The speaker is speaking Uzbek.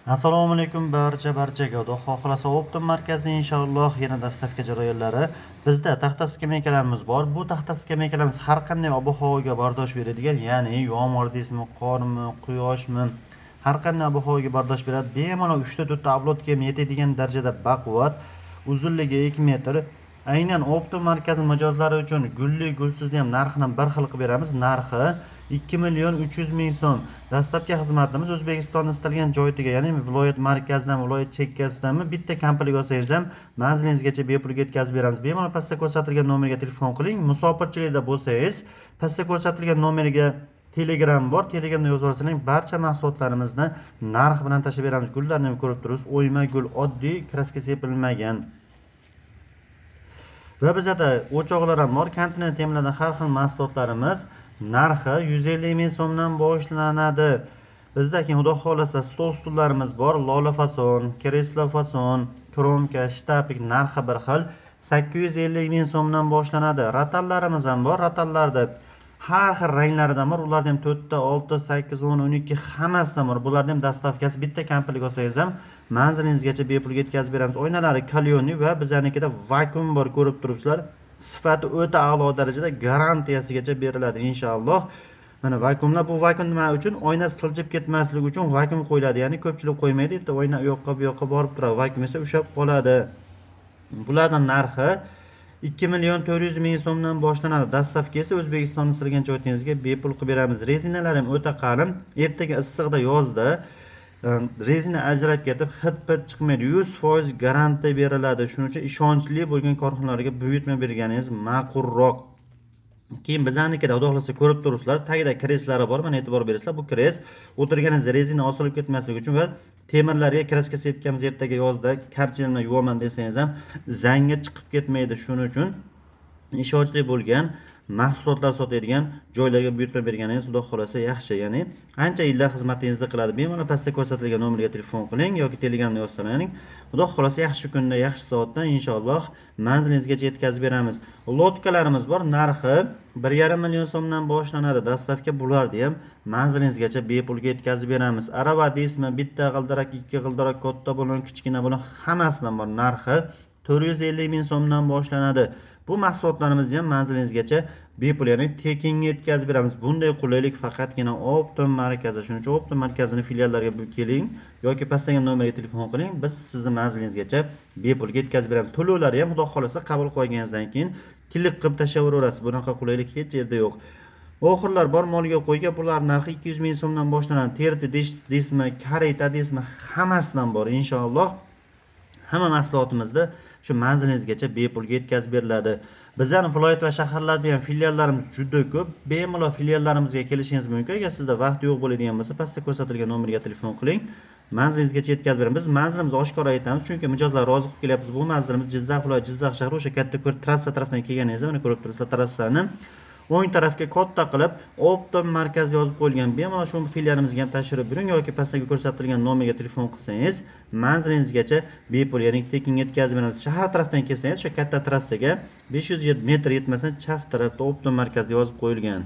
Assalomu alaykum barchaga. Xudo xohlasa Optim markazida inshaalloh yana dastavka jarayonlari. Bizda taxta skameykalarimiz bor. Bu taxta skameykalarimiz har qanday ob-havoga bardosh beradigan, ya'ni yomg'ir deysizmi, qormi, quyoshmi, har qanday ob-havoga bardosh beradi. Bemalol 3 ta 4 ta uploadga yetadigan darajada baquvvat, uzunligi 2 metr. Aynan Optim markazi mijozlari uchun gulli, gulsizni ham narxini bir xil qilib beramiz. Narxi 2.300.000 so'm. Dastlabki xizmatimiz O'zbekistonning istalgan joyiga, ya'ni viloyat markazidan, viloyat chekkasidanmi bitta kompaniya olsangiz ham manzilingizgacha bepul yetkazib beramiz. Bemalol pastda ko'rsatilgan nomerga telefon qiling. Musofirchilikda bo'lsangiz, pastda ko'rsatilgan nomerga Telegram bor. Telegramda yozib olsangiz barcha mahsulotlarimizni narx bilan tashlab beramiz. Gullarni ham ko'rib turibsiz. O'yma gul, oddiy, kraska sepilmagan. Va bizda o'choqlar ham bor. Kontinent temirlardan har xil mahsulotlarimiz narxi 150.000 so'mdan boshlanadi. Bizda keyin xudo xolasa stol stullarimiz bor. Lola fason, kreslo fason, kromka, shtapik narxi bir xil 850.000 so'mdan boshlanadi. Ratallarimiz ham bor. Ratallarda har xil ranglaridan bor. Ularda ham 4 ta, 6, 8, 10, 12 hammasidan bor. Bularning ham dastavkasi bitta kompaniya olsangiz ham manzilingizgacha bepul yetkazib beramiz. Oynalari kalyonli va bizlarnikida vakuum bor, ko'rib turibsizlar. Sifati o'ta a'lo darajada garantiyasigacha beriladi inshaalloh. Mana vakuumlar, bu vakuum nima uchun? Oyna siljib ketmasligi uchun vakuum qo'yiladi. Ya'ni ko'pchilik qo'ymaydi, bitta oyna u yoqqa bu yoqqa borib turadi. Vakuum esa ushlab qoladi. Bularning narxi 2.400.000 so'mdan boshlanadi. Dastavka esa O'zbekistonning istalgan joyingizga bepul qilib beramiz. Rezinalar ham o'ta qalin. Ertaga issiqda, yozda rezina ajrab ketib, hid-pid chiqmaydi. 100% garantiya beriladi. Shuning uchun ishonchli bo'lgan korxonalarga buyurtma berganingiz ma'qulroq. Keyin bizlarnikida xudo xolasa ko'rib turibsizlar, tagida kreslari bor. Mana e'tibor bersizlar, bu kres o'tirganingizda rezina osilib ketmasligi uchun va temirlarga kraska sepganmiz ertaga yozda karchin bilan yuvaman desangiz ham zanga chiqib ketmaydi. Shuning uchun ishonchli bo'lgan mahsulotlar sotadigan joylarga buyurtma berganingiz xudo xolasa yaxshi. Ya'ni ancha yillar xizmatingizni qiladi. Bemalol pastda ko'rsatilgan nomerga telefon qiling yoki Telegramda yozsalaring. Xudo xolasa yaxshi kunda, yaxshi soatda inshaalloh manzilingizgacha yetkazib beramiz. Lotkalarimiz bor. Narxi 1.5 million so'mdan boshlanadi. Dastavka bularni ham manzilingizgacha bepulga yetkazib beramiz. Arava deysizmi, bitta g'ildirak, ikki g'ildirak, katta bo'lgan, kichkina bo'lgan hammasidan bor. Narxi 450.000 so'mdan boshlanadi. Bu mahsulotlarimizni ham manzilingizgacha bepul, ya'ni tekinga yetkazib beramiz. Bunday qulaylik faqatgina Optim markazi. Shuning uchun Optim markazining filiallariga keling yoki pastdagi nomerga telefon qiling. Biz sizni manzilingizgacha bepul yetkazib beramiz. To'lovlari ham xudo xolasa qabul qilganingizdan keyin klik qilib tashlaverasiz. Bunaqa qulaylik hech yerda yo'q. Oxirlar bor molga qo'yga, bular narxi 200.000 so'mdan boshlanadi. Terti deysizmi, kareta deysizmi, hammasidan bor inshaalloh. Hamma mahsulotimizda shu manzilingizgacha bepul yetkazib beriladi. Bizlarning viloyat va shaharlarda ham filiallarimiz juda ko'p. Bemalol filiallarimizga kelishingiz mumkin. Agar sizda vaqt yo'q bo'ladigan bo'lsa, pastda ko'rsatilgan nomerga telefon qiling. Manzilingizgacha yetkazib beramiz. Biz manzilimizni oshkora aytamiz, chunki mijozlar rozi qilib kelyapmiz. Bu manzilimiz Jizzax viloyati, Jizzax shahri, o'sha katta ko'r trassa tarafdan kelganingizda mana ko'rib turibsizlar trassani. O'ng tarafga katta qilib Optim markazi yozib qo'yilgan. Bemalol shu filialimizga ham tashrif buyuring yoki pastdagi ko'rsatilgan nomerga telefon qilsangiz manzilingizgacha bepul, ya'ni tekin yetkazib beramiz. Shahar tarafdan kelsangiz o'sha katta trassaga 500 metr yetmasdan chap tarafda Optim markazi yozib qo'yilgan.